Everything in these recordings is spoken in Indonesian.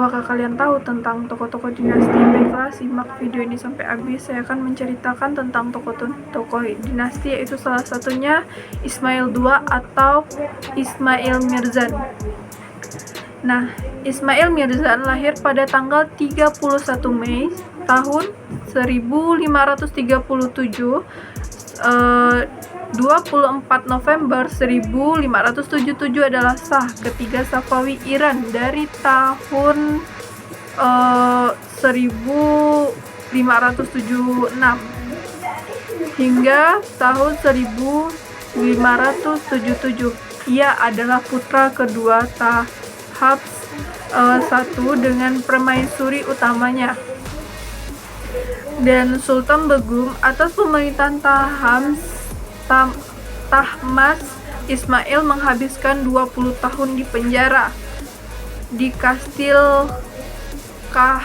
Apakah kalian tahu tentang tokoh-tokoh dinasti? Baiklah, simak video ini sampai habis. Saya akan menceritakan tentang tokoh-tokoh dinasti, yaitu salah satunya Ismail II atau Ismail Mirzan. Nah, Ismail Mirzan lahir pada tanggal 31 Mei tahun 1537, 24 November 1577 adalah sah ketiga Safawi Iran dari tahun 1576 hingga tahun 1577. Ia adalah putra kedua Tahams I dengan permaisuri utamanya. Dan Sultan Begum atas pemerintahan Tahmas, Ismail menghabiskan 20 tahun di penjara di Kastil Kahkahel,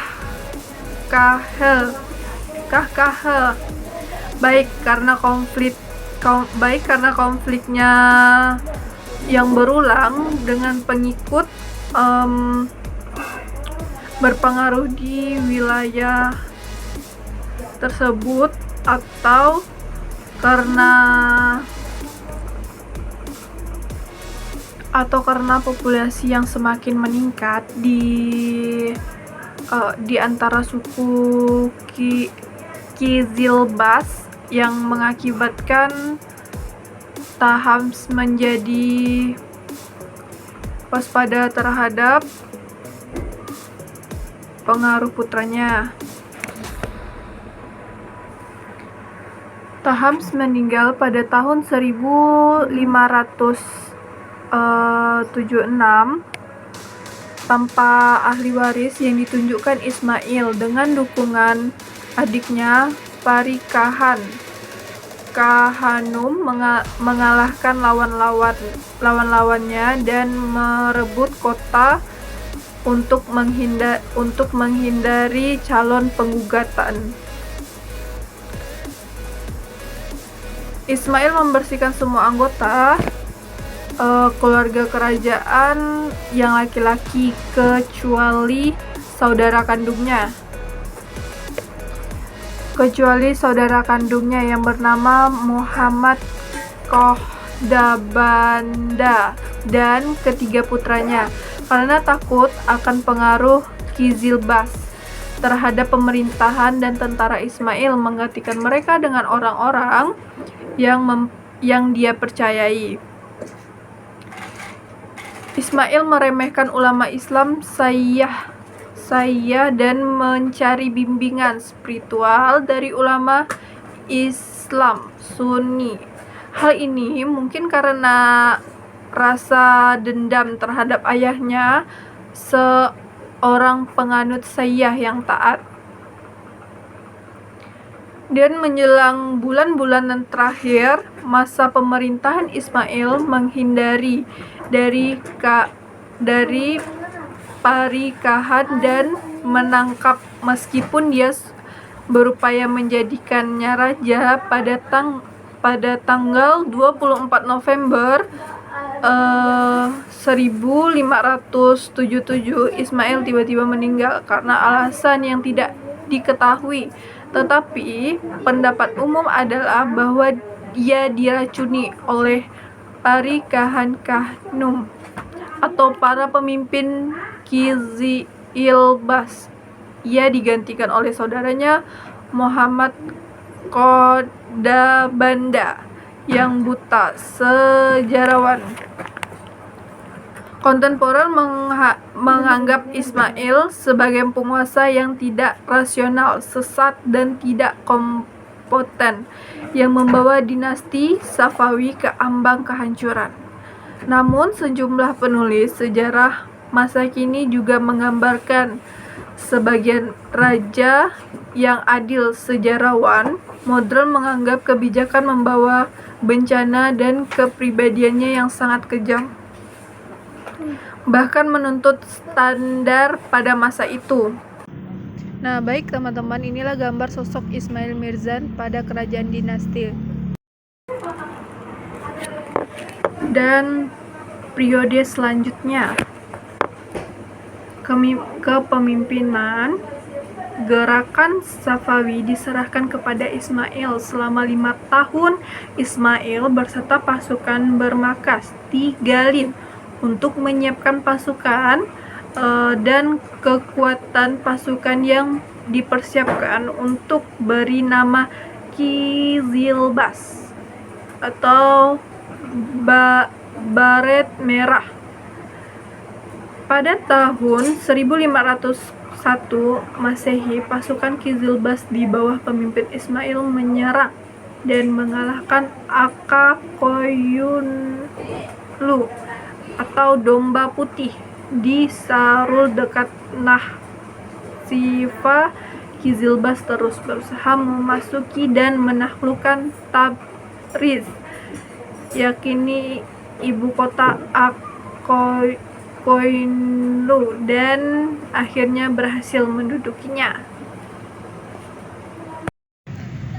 baik karena konfliknya yang berulang dengan pengikut berpengaruh di wilayah tersebut, atau karena populasi yang semakin meningkat di antara suku Kizilbas yang mengakibatkan Tahams menjadi waspada terhadap pengaruh putranya. Tahams meninggal pada tahun 1576 tanpa ahli waris yang ditunjukkan Ismail dengan dukungan adiknya Parikahan. Kahanum mengalahkan lawan-lawannya dan merebut kota untuk menghindari calon penggugatan. Ismail membersihkan semua anggota keluarga kerajaan yang laki-laki kecuali saudara kandungnya yang bernama Muhammad Qohdabanda dan ketiga putranya, karena takut akan pengaruh Kizilbas terhadap pemerintahan, dan tentara Ismail menggantikan mereka dengan orang-orang yang dia percayai. Ismail meremehkan ulama Islam Syiah dan mencari bimbingan spiritual dari ulama Islam Sunni. Hal ini mungkin karena rasa dendam terhadap ayahnya, seorang penganut Syiah yang taat. Dan menjelang bulan-bulan terakhir masa pemerintahan Ismail, menghindari dari Parikahan dan menangkap, meskipun dia berupaya menjadikannya raja. Pada tanggal 24 November 1577 Ismail tiba-tiba meninggal karena alasan yang tidak diketahui, tetapi pendapat umum adalah bahwa dia diracuni oleh Parikahan Kahnum atau para pemimpin Kizilbas. Ia digantikan oleh saudaranya Muhammad Qohdabanda yang buta. Sejarawan kontemporer menganggap Ismail sebagai penguasa yang tidak rasional, sesat, dan tidak kompeten, yang membawa dinasti Safawi ke ambang kehancuran. Namun, sejumlah penulis sejarah masa kini juga menggambarkan sebagian raja yang adil. Sejarawan modern menganggap kebijakan membawa bencana dan kepribadiannya yang sangat kejam, bahkan menuntut standar pada masa itu. Nah, baik teman-teman, inilah gambar sosok Ismail Mirzan pada kerajaan dinasti. Dan periode selanjutnya, kepemimpinan gerakan Safawi diserahkan kepada Ismail. Selama 5 tahun, Ismail berserta pasukan bermarkas di Galin untuk menyiapkan pasukan dan kekuatan pasukan yang dipersiapkan untuk beri nama Qizilbash atau Baret Merah. Pada tahun 1501 Masehi, pasukan Qizilbash di bawah pemimpin Ismail menyerang dan mengalahkan Aka Koyunlu atau Domba Putih di Sarul dekat Nahsifa. Qizilbash terus berusaha memasuki dan menaklukkan Tabriz, yakni ibu kota Koinlu, dan akhirnya berhasil mendudukinya.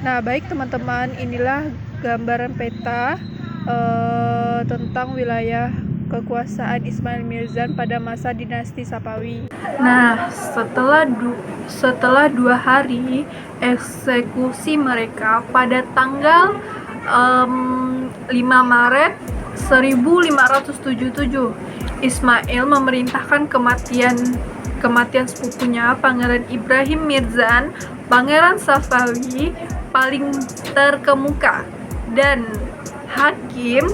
Nah, baik teman-teman, inilah gambaran peta tentang wilayah kekuasaan Ismail Mirzan pada masa dinasti Safawi. Nah, setelah 2 hari eksekusi mereka pada tanggal 5 Maret 1577, Ismail memerintahkan kematian sepupunya, Pangeran Ibrahim Mirzan, Pangeran Safawi paling terkemuka, dan hakim